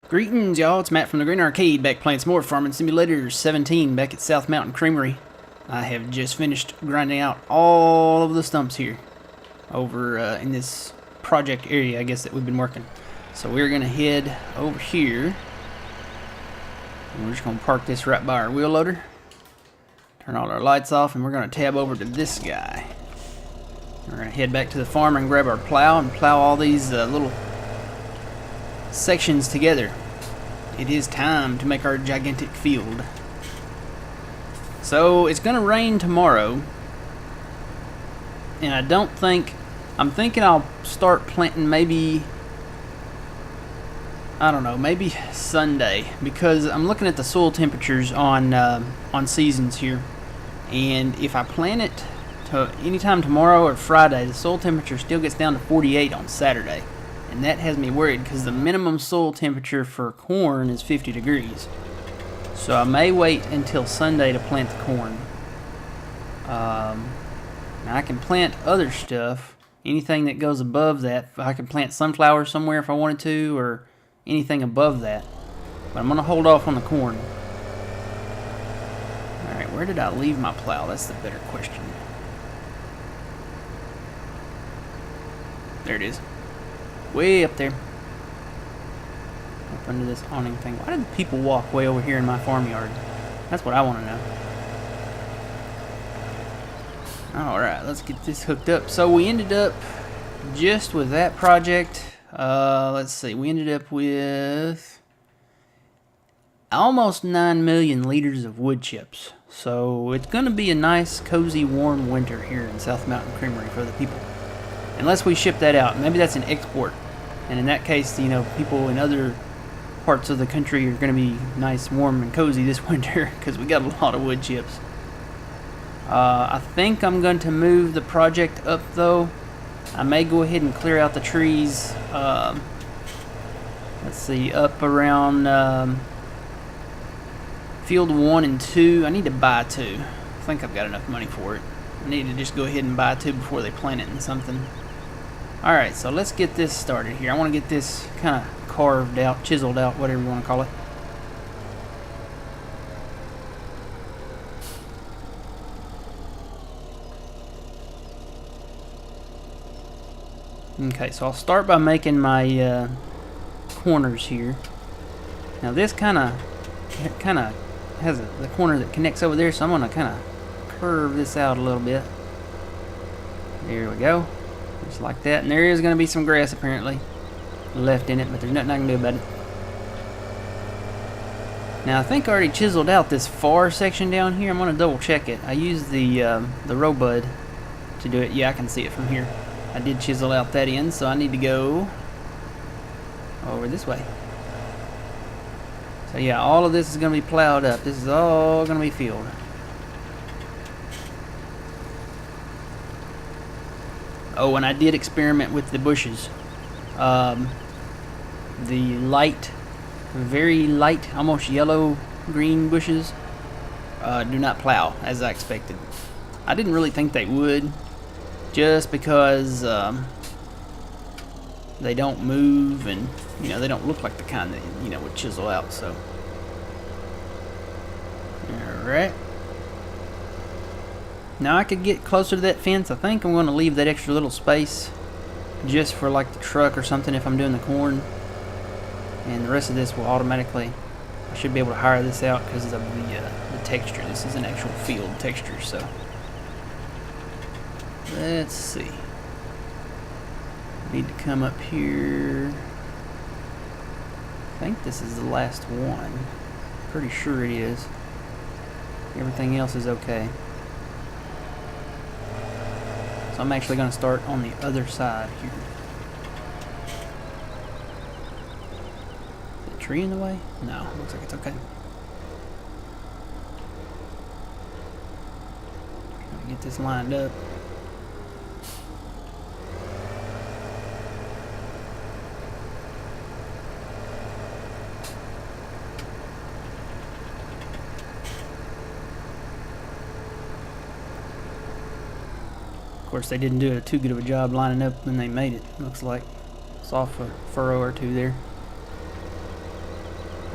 Greetings, y'all. It's Matt from the Green Arcade, back playing some more Farming Simulator 17 back at South Mountain Creamery. I have just finished grinding out all of the stumps here over in this project area, I guess, that we've been working. So we're going to head over here. And we're just going to park this right by our wheel loader. Turn all our lights off, and we're going to tab over to this guy. We're going to head back to the farm and grab our plow and plow all these little sections together. It is time to make our gigantic field. So it's gonna rain tomorrow, and I'm thinking I'll start planting maybe maybe Sunday, because I'm looking at the soil temperatures on Seasons here, and if I plant it to anytime tomorrow or Friday, the soil temperature still gets down to 48 on Saturday. And that has me worried because the minimum soil temperature for corn is 50 degrees. So I may wait until Sunday to plant the corn. Now I can plant other stuff. Anything that goes above that. I can plant sunflowers somewhere if I wanted to, or anything above that. But I'm going to hold off on the corn. Alright, where did I leave my plow? That's the better question. There it is. Way up there. Up under this awning thing. Why did the people walk way over here in my farmyard? That's what I want to know. Alright, let's get this hooked up. So we ended up just with that project. Let's see. We ended up with almost 9 million liters of wood chips. So it's going to be a nice, cozy, warm winter here in South Mountain Creamery for the people. Unless we ship that out. Maybe that's an export. And in that case, you know, people in other parts of the country are going to be nice, warm, and cozy this winter because we got a lot of wood chips. I think I'm going to move the project up, though. I may go ahead and clear out the trees. Let's see, up around field 1 and 2. I need to buy 2. I think I've got enough money for it. I need to just go ahead and buy 2 before they plant it in something. Alright, so let's get this started here. I want to get this kind of carved out, chiseled out, whatever you want to call it. Okay, so I'll start by making my corners here. Now this kind of has the corner that connects over there, so I'm going to kind of curve this out a little bit. There we go. Just like that. And there is going to be some grass apparently left in it, but there's nothing I can do about it. Now I think I already chiseled out this far section down here. I'm going to double check it. I used the Robud to do it. Yeah, I can see it from here. I did chisel out that end, so I need to go over this way. So yeah, all of this is going to be plowed up. This is all going to be filled. Oh, and I did experiment with the bushes. The light, very light, almost yellow-green bushes do not plow, as I expected. I didn't really think they would, just because they don't move, and you know, they don't look like the kind that, you know, would chisel out. So, all right. Now I could get closer to that fence. I think I'm going to leave that extra little space just for like the truck or something if I'm doing the corn. And the rest of this will automatically, I should be able to hire this out because of the texture. This is an actual field texture, so. Let's see. Need to come up here. I think this is the last one. Pretty sure it is. Everything else is okay. So I'm actually going to start on the other side here. Is the tree in the way? No, looks like it's okay. Trying to get this lined up. Of course, they didn't do too good of a job lining up when they made it. Looks like it's off a furrow or two there.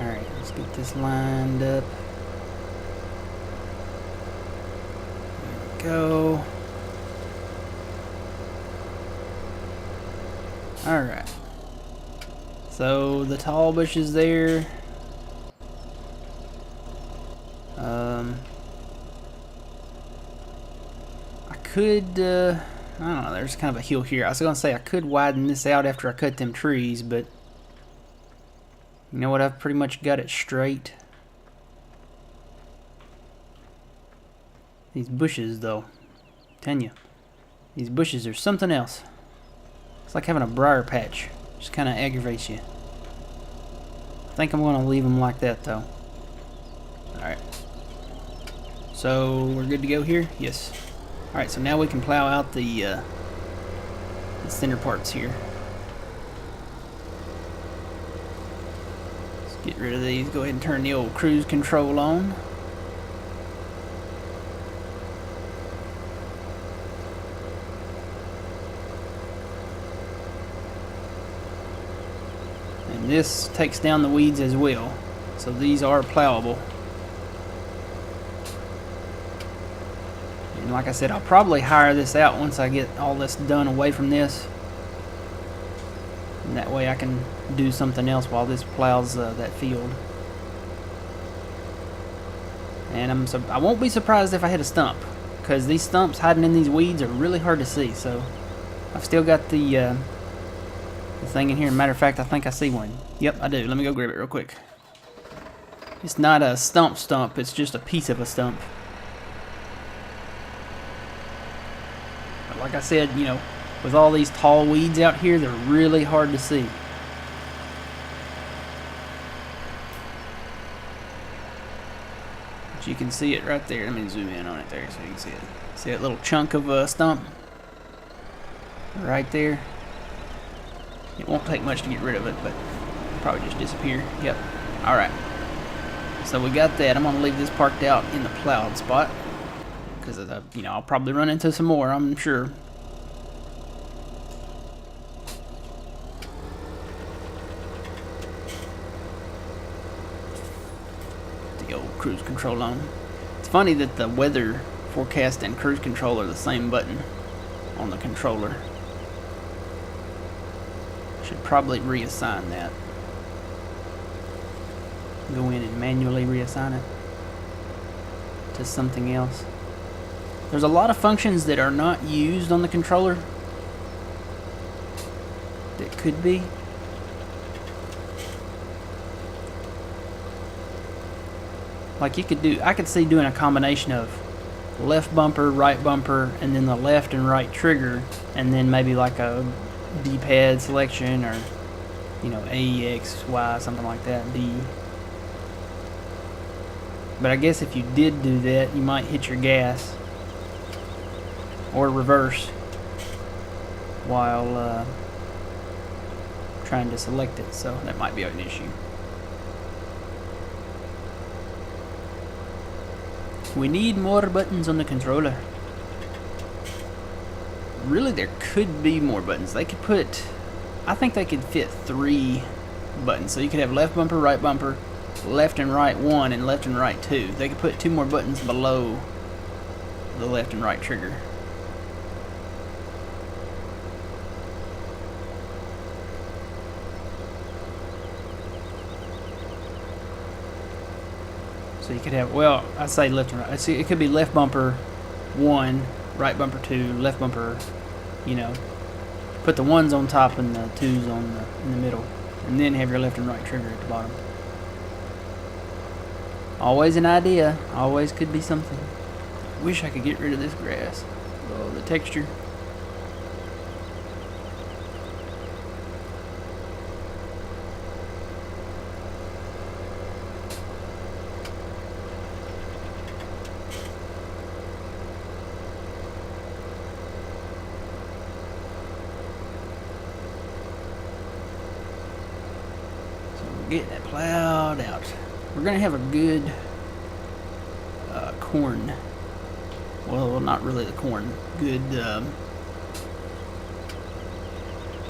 Alright, let's get this lined up. There we go. Alright. So the tall bushes there. I could, I don't know, there's kind of a hill here. I was going to say I could widen this out after I cut them trees, but you know what, I've pretty much got it straight. These bushes, though, I'm telling you, these bushes are something else. It's like having a briar patch. Just kind of aggravates you. I think I'm going to leave them like that, though. Alright. So, we're good to go here? Yes. Alright, so now we can plow out the center parts here. Let's get rid of these. Go ahead and turn the old cruise control on. And this takes down the weeds as well. So these are plowable. And like I said, I'll probably hire this out once I get all this done away from this. And that way I can do something else while this plows that field. And I won't be surprised if I hit a stump, because these stumps hiding in these weeds are really hard to see. So I've still got the thing in here. Matter of fact, I think I see one. Yep, I do. Let me go grab it real quick. It's not a stump, it's just a piece of a stump. But like I said, you know, with all these tall weeds out here, they're really hard to see. But you can see it right there. Let me zoom in on it there so you can see it. See that little chunk of a stump? Right there. It won't take much to get rid of it, but it'll probably just disappear. Yep. Alright. So we got that. I'm going to leave this parked out in the plowed spot, because you know, I'll probably run into some more, I'm sure. The old cruise control on. It's funny that the weather forecast and cruise control are the same button on the controller. Should probably reassign that. Go in and manually reassign it to something else. There's a lot of functions that are not used on the controller that could be. Like I could see doing a combination of left bumper, right bumper, and then the left and right trigger, and then maybe like a D-pad selection, or you know, A, X, Y, something like that, D. But I guess if you did do that, you might hit your gas or reverse while trying to select it, so that might be an issue. We need more buttons on the controller. Really, there could be more buttons. They could put, I think they could fit 3 buttons. So you could have left bumper, right bumper, left and right 1, and left and right 2. They could put 2 more buttons below the left and right trigger. So you could have, well, I say left and right. See, it could be left bumper 1, right bumper 2, left bumper, you know, put the 1s on top and the 2s in the middle, and then have your left and right trigger at the bottom. Always an idea. Always could be something. Wish I could get rid of this grass. Oh, the texture. Get that plowed out. We're gonna have a good corn. Well, not really the corn. Good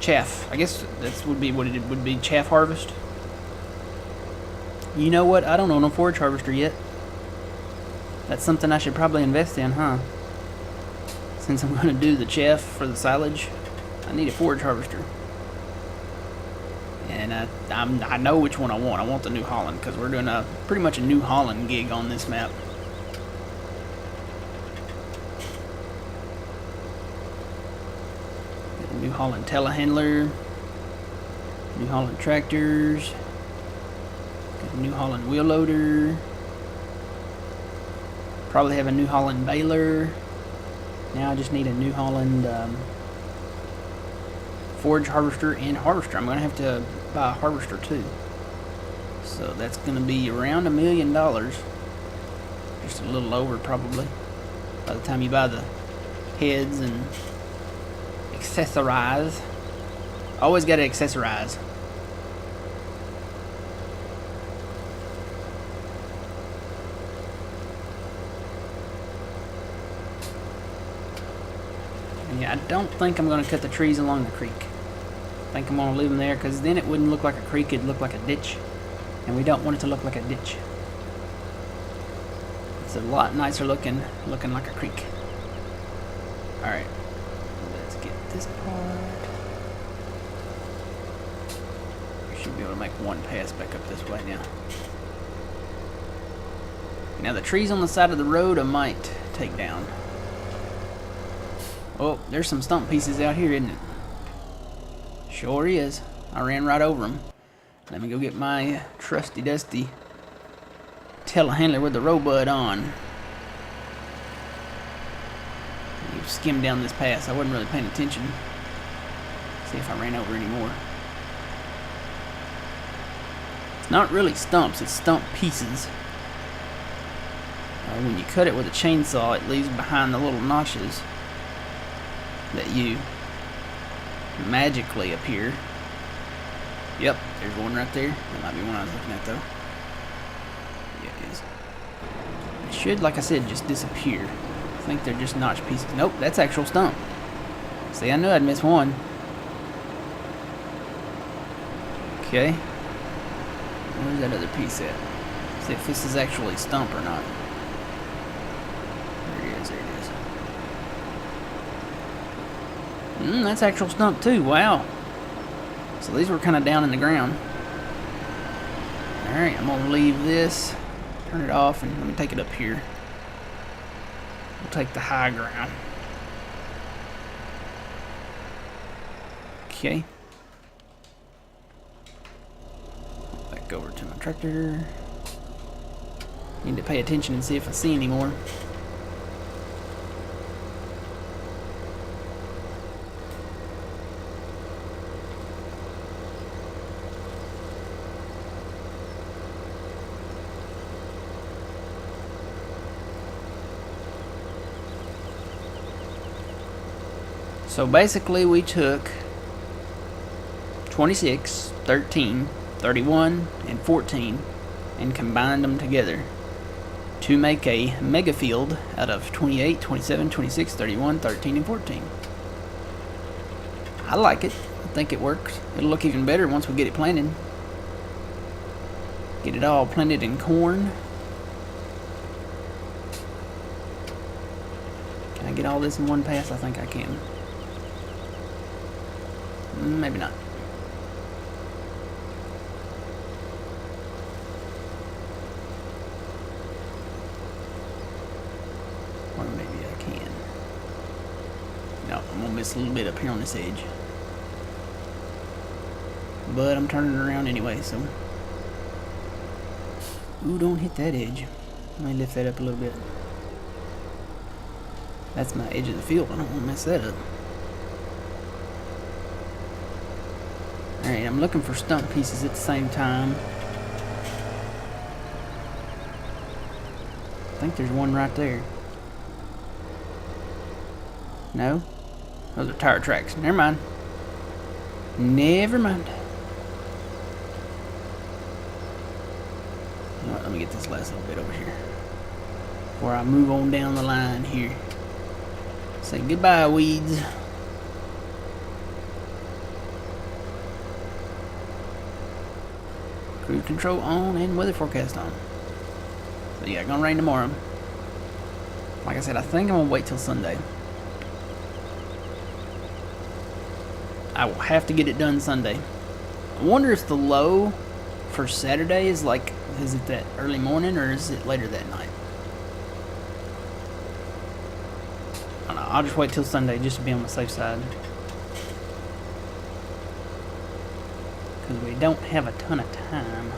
chaff. I guess that would be what it would be. Chaff harvest. You know what? I don't own a forage harvester yet. That's something I should probably invest in, huh? Since I'm going to do the chef for the silage, I need a forage harvester. And I know which one I want. I want the New Holland, because we're doing pretty much a New Holland gig on this map. Got a New Holland telehandler, New Holland tractors, got a New Holland wheel loader, probably have a New Holland baler. Now I just need a New Holland forage harvester and harvester. I'm going to have to buy a harvester too. So that's going to be around $1 million. Just a little over probably. By the time you buy the heads and accessorize. Always got to accessorize. Yeah, I don't think I'm going to cut the trees along the creek. I think I'm going to leave them there, because then it wouldn't look like a creek, it'd look like a ditch. And we don't want it to look like a ditch. It's a lot nicer looking like a creek. Alright, let's get this part. We should be able to make one pass back up this way now. Now the trees on the side of the road I might take down. Oh, there's some stump pieces out here, isn't it? Sure is. I ran right over them. Let me go get my trusty dusty telehandler with the robot on. You skimmed down this pass. I wasn't really paying attention. See if I ran over any more. It's not really stumps, it's stump pieces. When you cut it with a chainsaw, it leaves behind the little notches that you magically appear. Yep, there's one right there. That might be one I was looking at though. Yeah, it is. It should, like I said, just disappear. I think they're just notch pieces. Nope, that's actual stump. See, I knew I'd miss one. Okay. Where's that other piece at? See if this is actually stump or not. There it is, there it is. That's actual stump too. Wow. So these were kind of down in the ground. Alright, I'm going to leave this, turn it off, and let me take it up here. We'll take the high ground. Okay. Back over to my tractor. Need to pay attention and see if I see any more. So basically we took 26, 13, 31, and 14 and combined them together to make a mega field out of 28, 27, 26, 31, 13, and 14. I like it. I think it works. It'll look even better once we get it planted. Get it all planted in corn. Can I get all this in one pass? I think I can. Maybe not. Or maybe I can. No, I'm gonna miss a little bit up here on this edge. But I'm turning it around anyway, so. Ooh, don't hit that edge. Let me lift that up a little bit. That's my edge of the field. I don't want to mess that up. Alright, I'm looking for stump pieces at the same time. I think there's one right there. No? Those are tire tracks. Never mind. Never mind. Alright, let me get this last little bit over here before I move on down the line here. Say goodbye, weeds. Cruise control on and weather forecast on. So yeah, gonna rain tomorrow. Like I said, I think I'm gonna wait till Sunday. I will have to get it done Sunday. I wonder if the low for Saturday is like, is it that early morning or is it later that night? I don't know. I'll just wait till Sunday just to be on the safe side. Because we don't have a ton of time.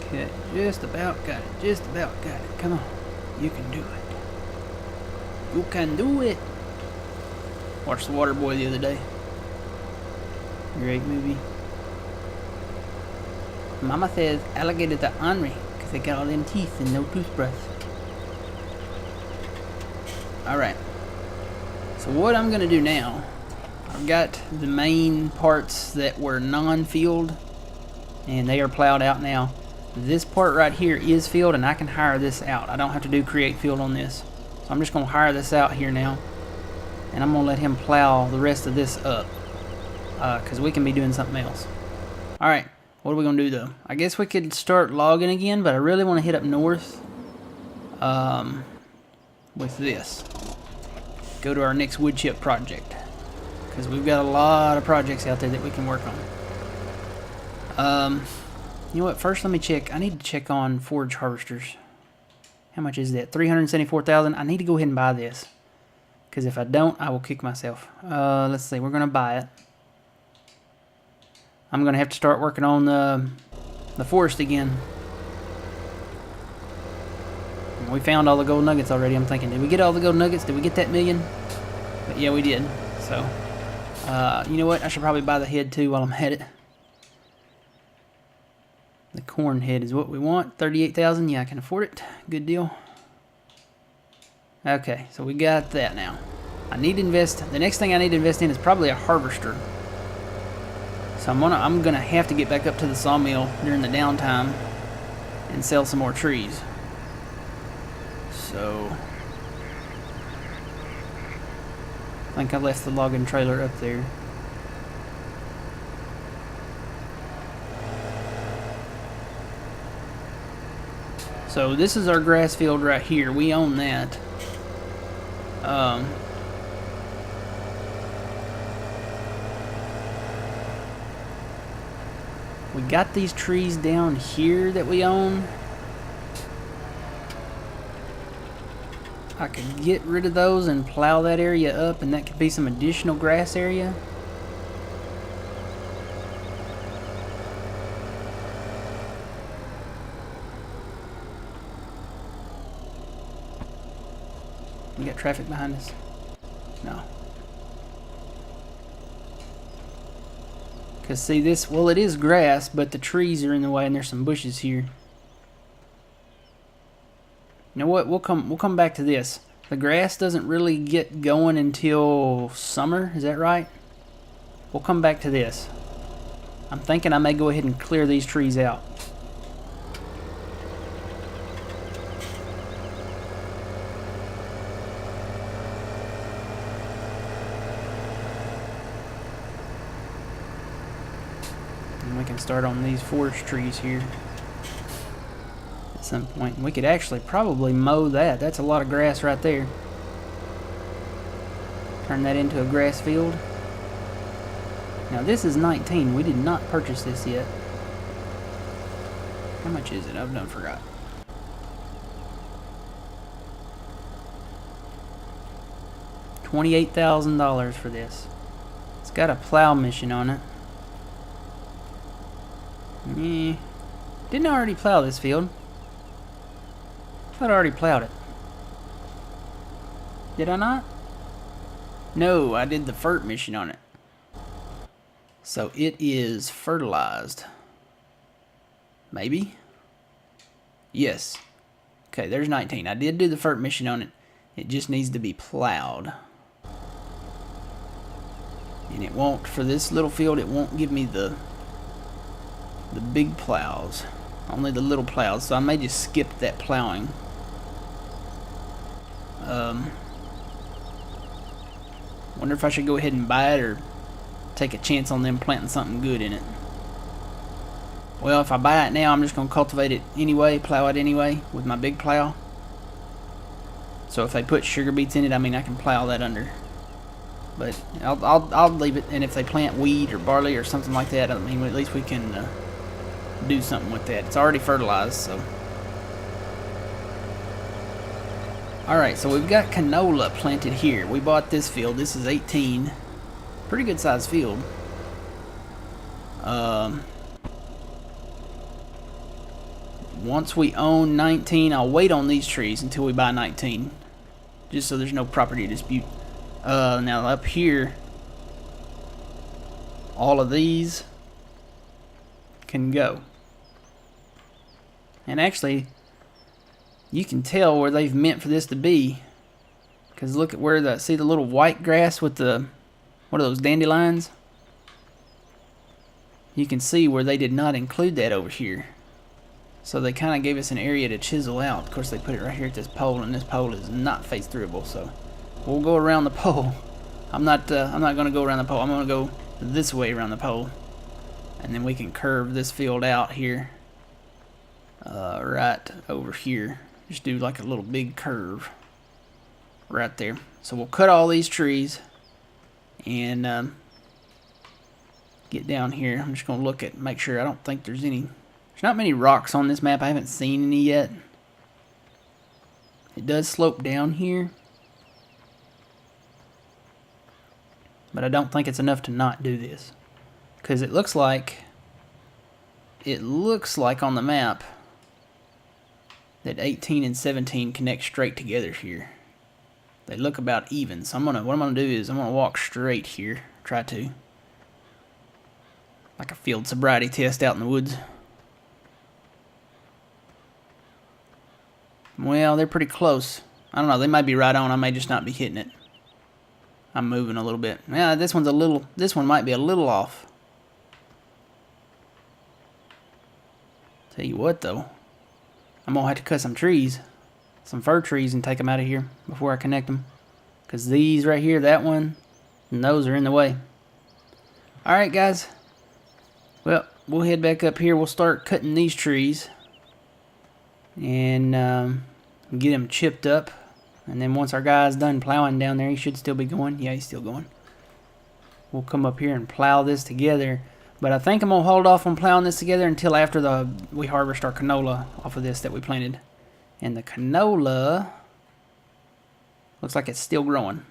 Okay, just about got it. Just about got it. Come on. You can do it. You can do it. Watched The Water Boy the other day. Great movie. Mama says alligators are ornery because they got all them teeth and no toothbrush. Alright. So what I'm going to do now, I've got the main parts that were non-filled and they are plowed out now. This part right here is filled and I can hire this out. I don't have to do create field on this. So I'm just going to hire this out here now. And I'm going to let him plow the rest of this up. Because we can be doing something else. Alright, what are we going to do though? I guess we could start logging again, but I really want to hit up north with this. Go to our next wood chip project. Because we've got a lot of projects out there that we can work on. You know what? First, let me check. I need to check on forage harvesters. How much is that? 374,000. I need to go ahead and buy this. Because if I don't, I will kick myself. Let's see. We're going to buy it. I'm going to have to start working on the forest again. We found all the gold nuggets already. I'm thinking, did we get all the gold nuggets? Did we get that million? But yeah, we did. So, you know what? I should probably buy the head too while I'm at it. The corn head is what we want. 38,000. Yeah, I can afford it. Good deal. Okay, so we got that now. I need to invest. The next thing I need to invest in is probably a harvester. So I'm gonna have to get back up to the sawmill during the downtime and sell some more trees. So I think I left the logging trailer up there. So this is our grass field right here. We own that. We got these trees down here that we own. I could get rid of those and plow that area up, and that could be some additional grass area. We got traffic behind us? No. Because see this, well it is grass, but the trees are in the way and there's some bushes here. You know what, we'll come back to this. The grass doesn't really get going until summer, is that right? We'll come back to this. I'm thinking I may go ahead and clear these trees out. And we can start on these forest trees here at some point. And we could actually probably mow that. That's a lot of grass right there. Turn that into a grass field. Now this is 19. We did not purchase this yet. How much is it? I've done forgot. $28,000 for this. It's got a plow mission on it. Didn't I already plow this field? I thought I already plowed it. Did I not? No, I did the FERT mission on it. So it is fertilized. Maybe? Yes. Okay, there's 19. I did do the FERT mission on it. It just needs to be plowed. And it won't, for this little field, it won't give me the big plows. only the little plows, so I may just skip that plowing. Wonder if I should go ahead and buy it or take a chance on them planting something good in it. Well, if I buy it now, I'm just going to cultivate it anyway, plow it anyway with my big plow. So if they put sugar beets in it, I mean, I can plow that under. But I'll leave it, and if they plant wheat or barley or something like that, I mean, at least we can do something with that. It's already fertilized, so. Alright, so we've got canola planted here. We bought this field. This is 18. Pretty good sized field. Once we own 19, I'll wait on these trees until we buy 19. Just so there's no property dispute. Now up here, all of these can go. And actually, you can tell where they've meant for this to be, because look at where see the little white grass with the, what are those, dandelions? You can see where they did not include that over here. So they kind of gave us an area to chisel out. Of course, they put it right here at this pole, and this pole is not face throughable, so we'll go around the pole. I'm not going to go around the pole. I'm going to go this way around the pole, and then we can curve this field out here, right over here. Just do like a little big curve right there. So we'll cut all these trees and get down here. I'm just going to look at, make sure. I don't think there's any. There's not many rocks on this map. I haven't seen any yet. It does slope down here, but I don't think it's enough to not do this, because it looks like on the map that 18 and 17 connect straight together here. They look about even. So what I'm gonna do is I'm gonna walk straight here. Try to, like a field sobriety test out in the woods. Well, they're pretty close. I don't know. They might be right on. I may just not be hitting it. I'm moving a little bit. Yeah, this one might be a little off. Tell you what, though, I'm gonna have to cut some trees, some fir trees, and take them out of here before I connect them, because these right here, that one, and those are in the way. All right, guys. Well, we'll head back up here. We'll start cutting these trees and get them chipped up. And then once our guy's done plowing down there, he should still be going. Yeah, he's still going. We'll come up here and plow this together. But I think I'm going to hold off on plowing this together until after we harvest our canola off of this that we planted. And the canola looks like it's still growing.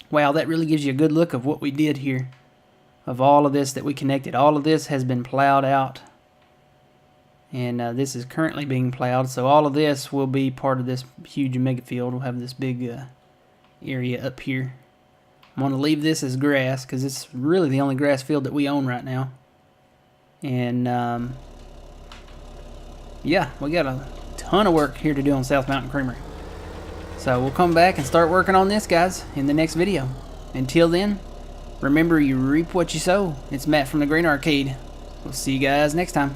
Wow, that really gives you a good look of what we did here. Of all of this that we connected. All of this has been plowed out. And this is currently being plowed, so all of this will be part of this huge mega field. We'll have this big area up here. I'm going to leave this as grass, because it's really the only grass field that we own right now. And yeah, we got a ton of work here to do on South Mountain Creamery. So we'll come back and start working on this, guys, in the next video. Until then, remember, you reap what you sow. It's Matt from the Green Arcade. We'll see you guys next time.